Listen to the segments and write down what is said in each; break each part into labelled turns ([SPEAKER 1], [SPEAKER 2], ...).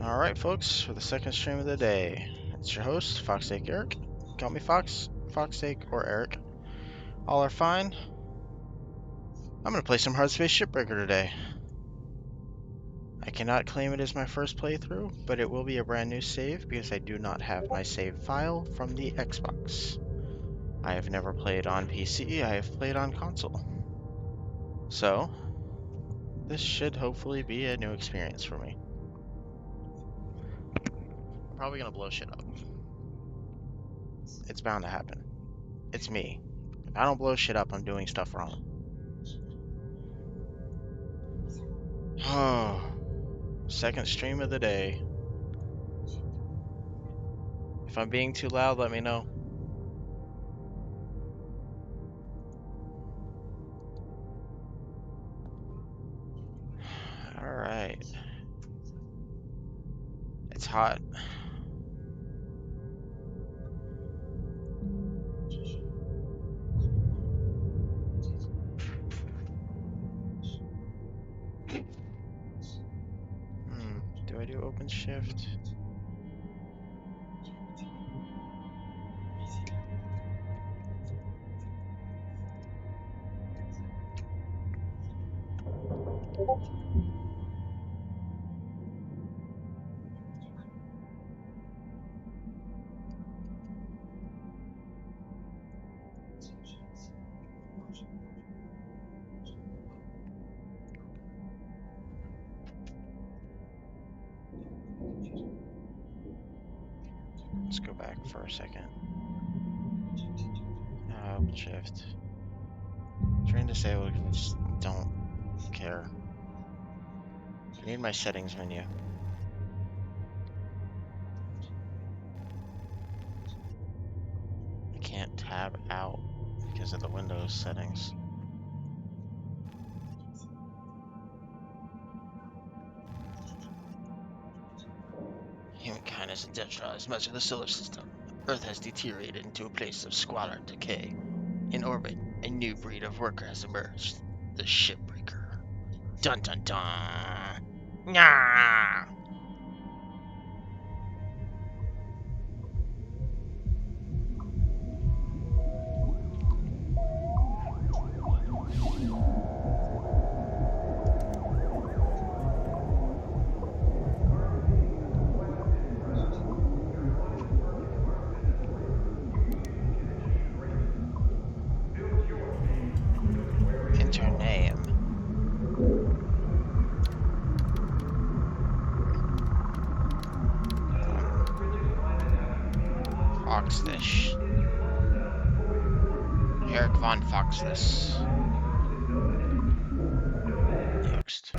[SPEAKER 1] Alright folks, for the second stream of the day, it's your host, Foxake Eric. Call me Fox, Foxake, or Eric. All are fine. I'm gonna play some Hardspace Shipbreaker today. I cannot claim it as my first playthrough, but it will be a brand new save because I do not have my save file from the Xbox. I have never played on PC, I have played on console. So, this should hopefully be a new experience for me. I'm probably gonna blow shit up. It's bound to happen. It's me. If I don't blow shit up, I'm doing stuff wrong. Oh, second stream of the day. If I'm being too loud, let me know. Alright. It's hot. Do I do open shift? Let's go back for a second. Open shift. Train disabled, I just don't care. I need my settings menu. I can't tab out because of the Windows settings. Humankind has industrialized much of the solar system. Earth has deteriorated into a place of squalor and decay. In orbit, a new breed of worker has emerged. The Shipbreaker. Dun dun dun! Nyah! Enter name. Foxfish. Eric von Foxfish. Next.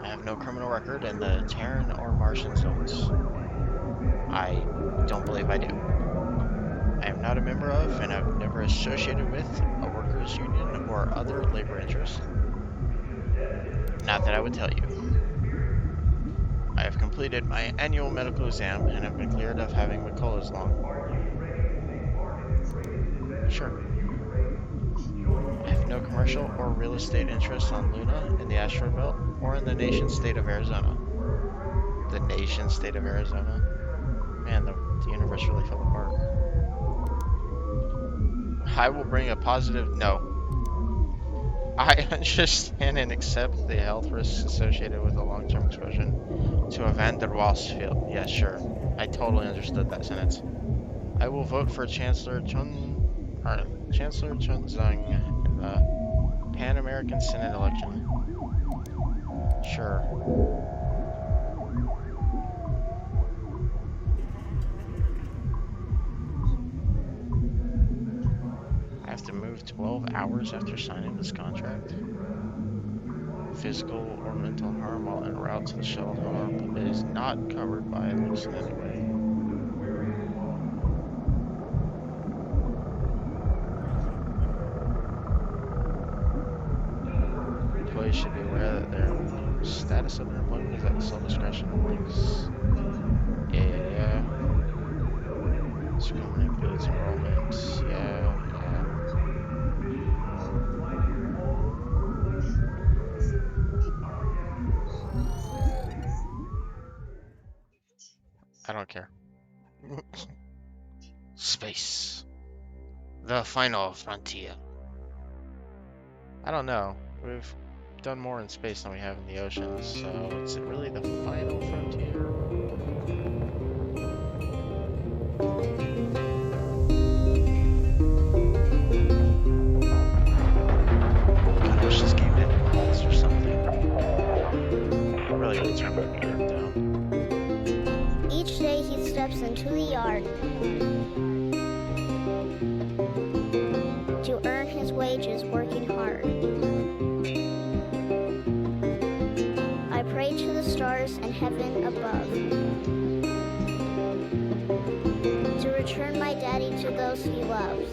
[SPEAKER 1] I have no criminal record in the Terran or Martian zones. I don't believe I do. I am not a member of and have never associated with a workers' union or other labor interest. Not that I would tell you. I have completed my annual medical exam and have been cleared of having McCullough's lung. Sure. I have no commercial or real estate interests on Luna, in the asteroid belt, or in the nation-state of Arizona. The nation-state of Arizona? Man, the universe really fell apart. I will bring a positive no. I understand and accept the health risks associated with a long-term exposure to a Van der Waals field. Yeah, sure. I totally understood that sentence. I will vote for Chancellor Chunzung in the Pan American Senate election. Sure. I have to move 12 hours after signing this contract. Physical or mental harm while en route to the shuttle home. It is not covered by it looks in any way. Employees should be aware that their status of their employment is at the sole discretion of links. Yeah. Screening includes enrollment. Yeah. I don't care. Space. The final frontier. I don't know. We've done more in space than we have in the oceans, so is it really the final frontier? God, I wish this game didn't pause or something. I really gotta turn my game down.
[SPEAKER 2] Each day he steps into the yard to earn his wages working hard. I pray to the stars and heaven above to return my daddy to those he loves.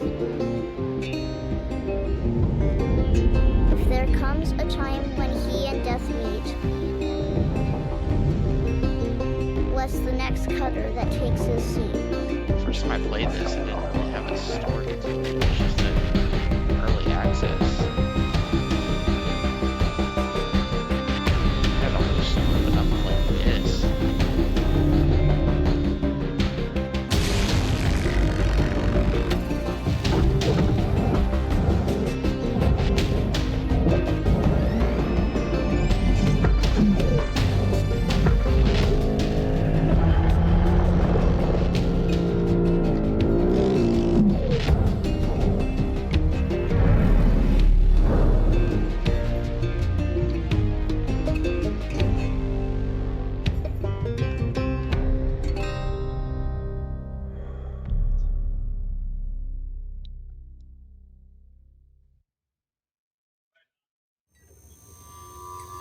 [SPEAKER 2] If there comes a time when he and death meet, bless the next cutter that takes his seat.
[SPEAKER 1] First time I played this, it didn't really have a story to it. It was just an early access. I had a whole story, but I'm playing this.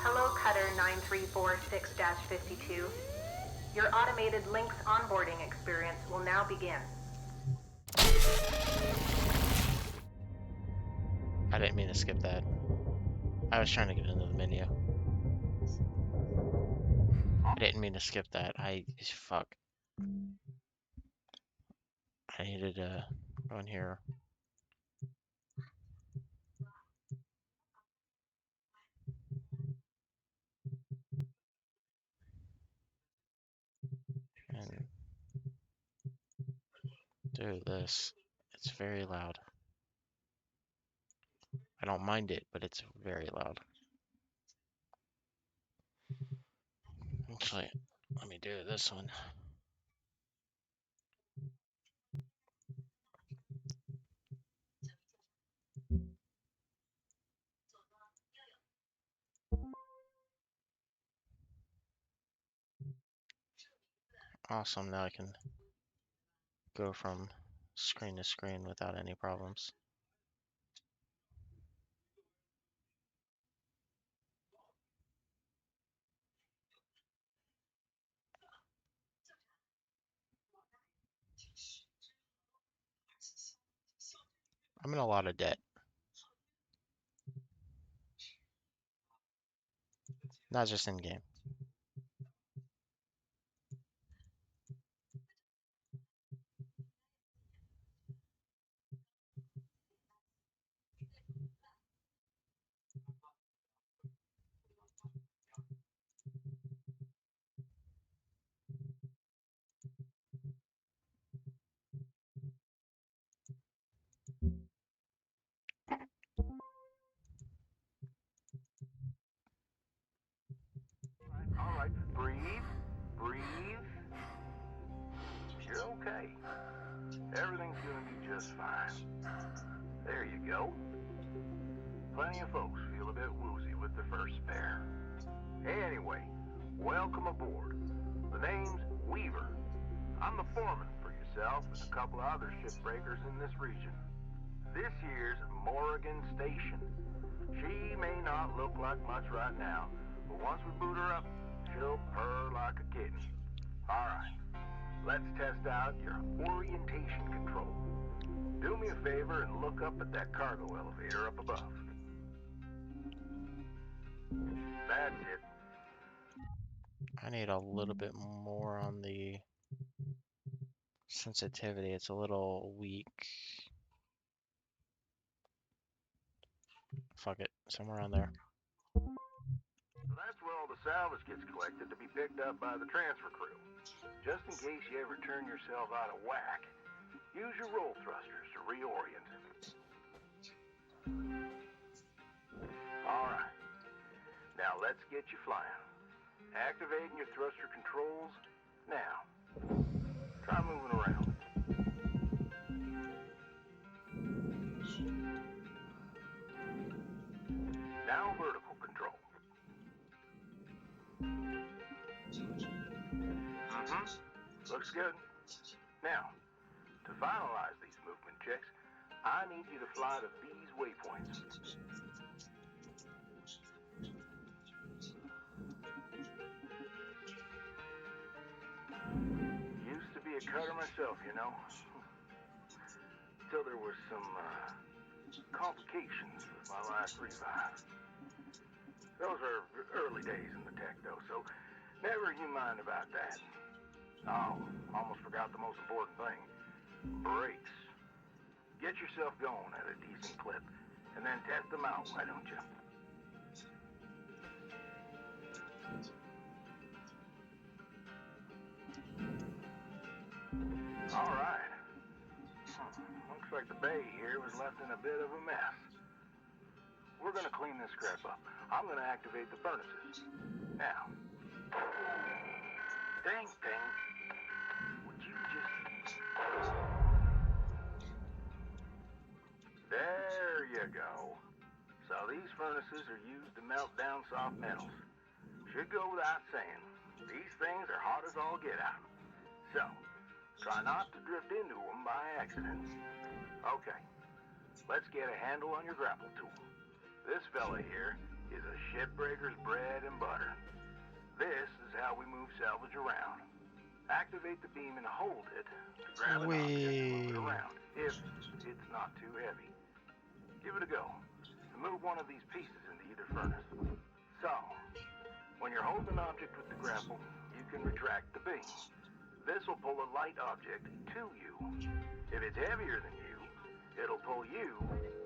[SPEAKER 3] Hello, Cutter 9346-52. Your automated Lynx onboarding experience will now begin.
[SPEAKER 1] I didn't mean to skip that. I was trying to get into the menu. I didn't mean to skip that. Fuck. I needed to go in here. And do this. It's very loud. I don't mind it, but it's very loud. Actually, let me do this one. Awesome, now I can go from screen to screen without any problems. I'm in a lot of debt. Not just in game.
[SPEAKER 4] All right, breathe, breathe. You're okay. Everything's gonna be just fine. There you go. Plenty of folks feel a bit woozy with their first spare. Anyway, welcome aboard. The name's Weaver. I'm the foreman for yourself and a couple of other shipbreakers in this region. this year's Morrigan Station. She may not look like much right now, but once we boot her up, she'll purr like a kitten. Alright, let's test out your orientation control. Do me a favor and look up at that cargo elevator up above. That's it.
[SPEAKER 1] I need a little bit more on the sensitivity. It's a little weak. Fuck it, somewhere around there.
[SPEAKER 4] So that's where all the salvage gets collected to be picked up by the transfer crew. Just in case you ever turn yourself out of whack, use your roll thrusters to reorient. Alright, now let's get you flying. Activating your thruster controls now. Try moving around. Now vertical control. Looks good. Now, to finalize these movement checks, I need you to fly to these waypoints. Used to be a cutter myself, you know. Till there was some complications with my last revive. Those are early days in the tech, though, so never you mind about that. Oh, almost forgot the most important thing. Brakes. Get yourself going at a decent clip, and then test them out, why don't you? All right. Looks like the bay here was left in a bit of a mess. We're gonna clean this crap up. I'm gonna activate the furnaces. Now. Dang thing. Would you just... There you go. So these furnaces are used to melt down soft metals. Should go without saying. These things are hot as all get out. So, try not to drift into them by accident. Okay, let's get a handle on your grapple tool. This fella here is a shipbreaker's bread and butter. This is how we move salvage around. Activate the beam and hold it to grab an object and move it around, if it's not too heavy. Give it a go, and move one of these pieces into either furnace. So, when you're holding an object with the grapple, you can retract the beam. This will pull a light object to you. If it's heavier than you, it'll pull you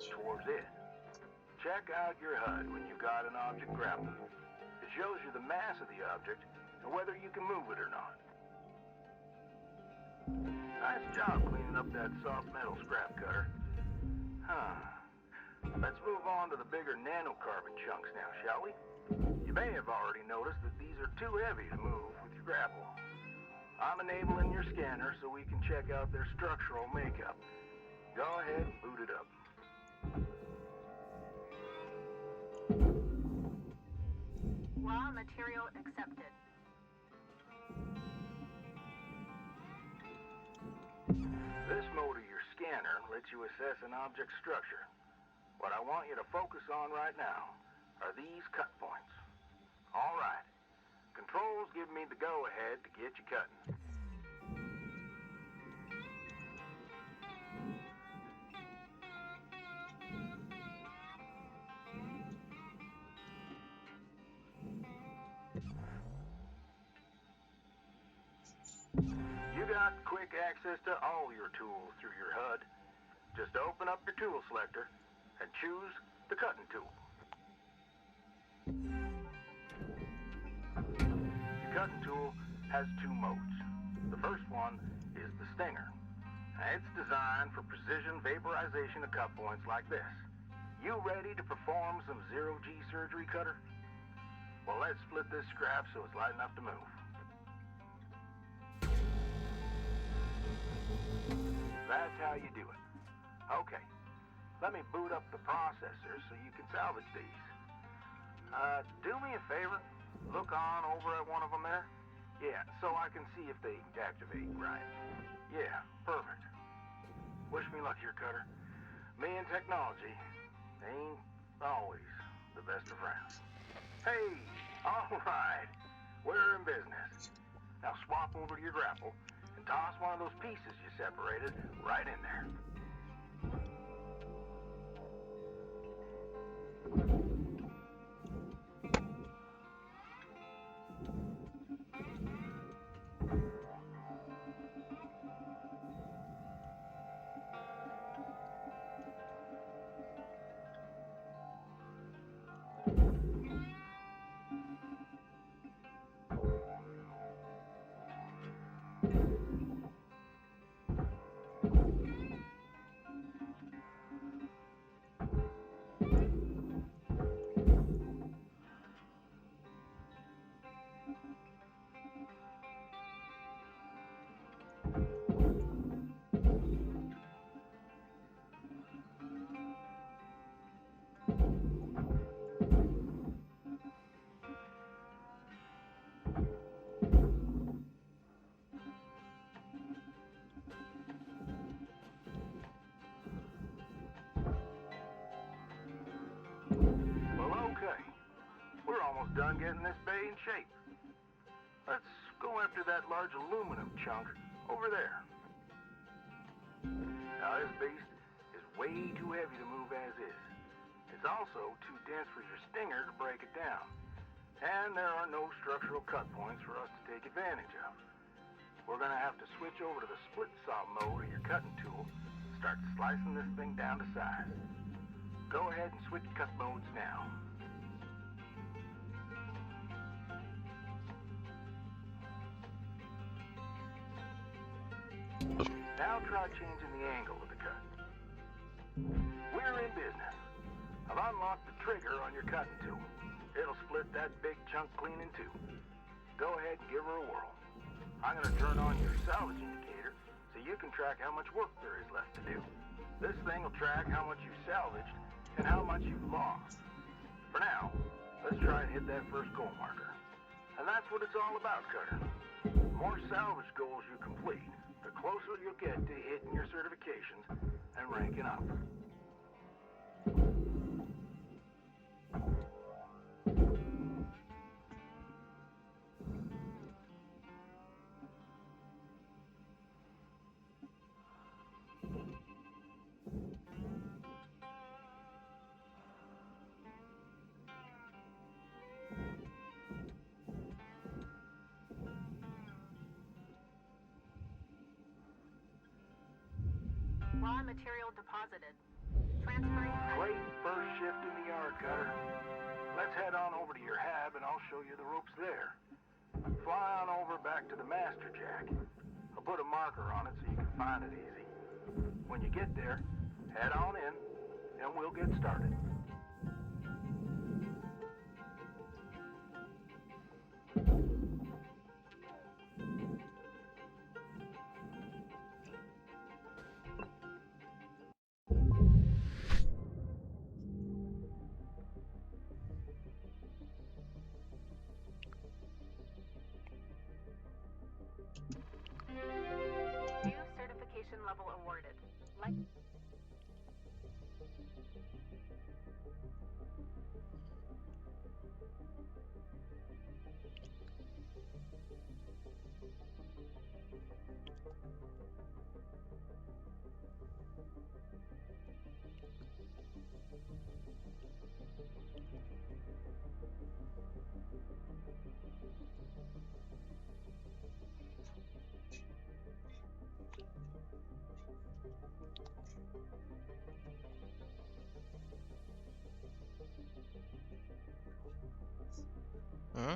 [SPEAKER 4] towards it. Check out your HUD when you've got an object grappled. It shows you the mass of the object and whether you can move it or not. Nice job cleaning up that soft metal scrap cutter. Let's move on to the bigger nanocarbon chunks now, shall we? You may have already noticed that these are too heavy to move with your grapple. I'm enabling your scanner so we can check out their structural makeup. Go ahead and boot it up.
[SPEAKER 3] Raw material accepted.
[SPEAKER 4] This mode of your scanner lets you assess an object's structure. What I want you to focus on right now are these cut points. All right. Controls give me the go-ahead to get you cutting. You got quick access to all your tools through your HUD. Just open up your tool selector and choose the cutting tool. Your cutting tool has two modes. The first one is the Stinger. It's designed for precision vaporization of cut points like this. You ready to perform some zero-G surgery, Cutter? Well, let's split this scrap so it's light enough to move. That's how you do it. Okay, let me boot up the processor so you can salvage these. Do me a favor, look on over at one of them there. Yeah, so I can see if they activate right. Yeah, perfect. Wish me luck here, Cutter. Me and technology ain't always the best of friends. Hey, all right. We're in business. Now swap over to your grapple and toss one of those pieces you separated right in there. Well, okay. We're almost done getting this bay in shape. Let's go after that large aluminum chunk over there. Now, this beast is way too heavy to move as is. It's also too dense for your stinger to break it down. And there are no structural cut points for us to take advantage of. We're gonna have to switch over to the split saw mode of your cutting tool and start slicing this thing down to size. Go ahead and switch cut modes now. Now try changing the angle of the cut. We're in business. I've unlocked the trigger on your cutting tool. It'll split that big chunk clean in two. Go ahead and give her a whirl. I'm gonna turn on your salvage indicator so you can track how much work there is left to do. This thing will track how much you've salvaged and how much you've lost. For now, let's try and hit that first goal marker. And that's what it's all about, Cutter. The more salvage goals you complete, the closer you'll get to hitting your certifications and ranking up.
[SPEAKER 3] Raw material deposited. Transferring.
[SPEAKER 4] Late first shift in the yard, Cutter. Let's head on over to your hab and I'll show you the ropes there. Fly on over back to the master jack. I'll put a marker on it so you can find it easy. When you get there, head on in and we'll get started.
[SPEAKER 3] New certification level awarded.
[SPEAKER 1] Hmm?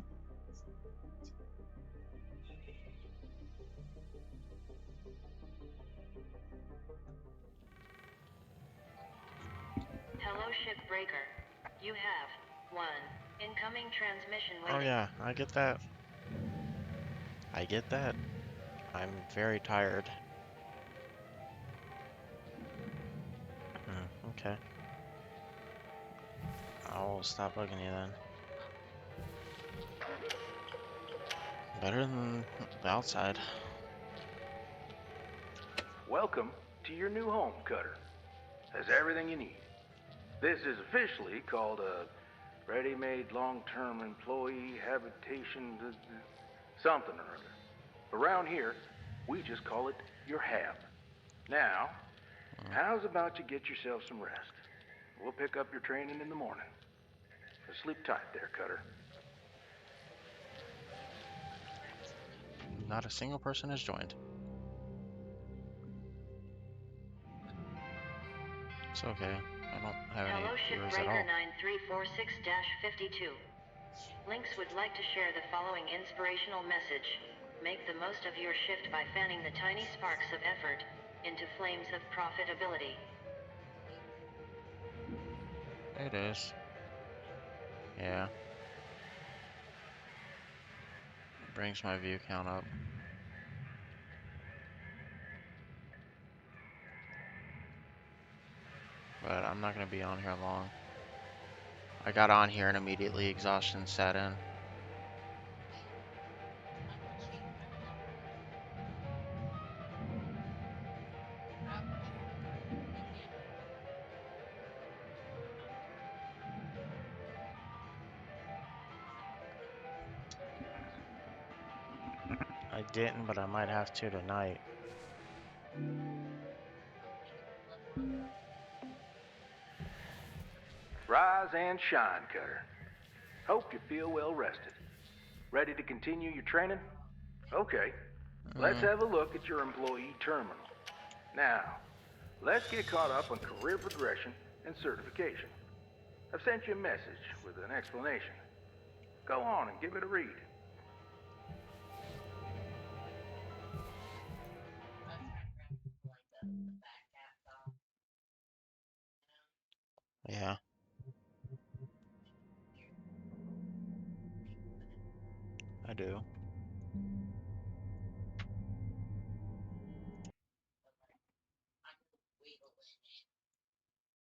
[SPEAKER 5] Hello, shipbreaker. You have one incoming transmission
[SPEAKER 1] Oh
[SPEAKER 5] waiting.
[SPEAKER 1] yeah, I get that. I get that. I'm very tired. Okay. I'll stop bugging you then. Better than the outside.
[SPEAKER 4] Welcome to your new home, Cutter. has everything you need. This is officially called a ready-made long-term employee habitation something or other. Around here, we just call it your hab. Now, how's about you get yourself some rest? We'll pick up your training in the morning. So sleep tight there, Cutter.
[SPEAKER 1] Not a single person has joined. It's okay. I don't have any
[SPEAKER 5] Hello,
[SPEAKER 1] viewers at all.
[SPEAKER 5] Shipbreaker 9346-52. Lynx would like to share the following inspirational message. Make the most of your shift by fanning the tiny sparks of effort into flames of profitability.
[SPEAKER 1] It is. Yeah. It brings my view count up. But I'm not going to be on here long. I got on here and immediately exhaustion set in. I didn't, but I might have to tonight.
[SPEAKER 4] Rise and shine, Cutter. Hope you feel well rested. Ready to continue your training? Okay. Let's have a look at your employee terminal. Now, let's get caught up on career progression and certification. I've sent you a message with an explanation. Go on and give it a read.
[SPEAKER 1] Yeah. I do.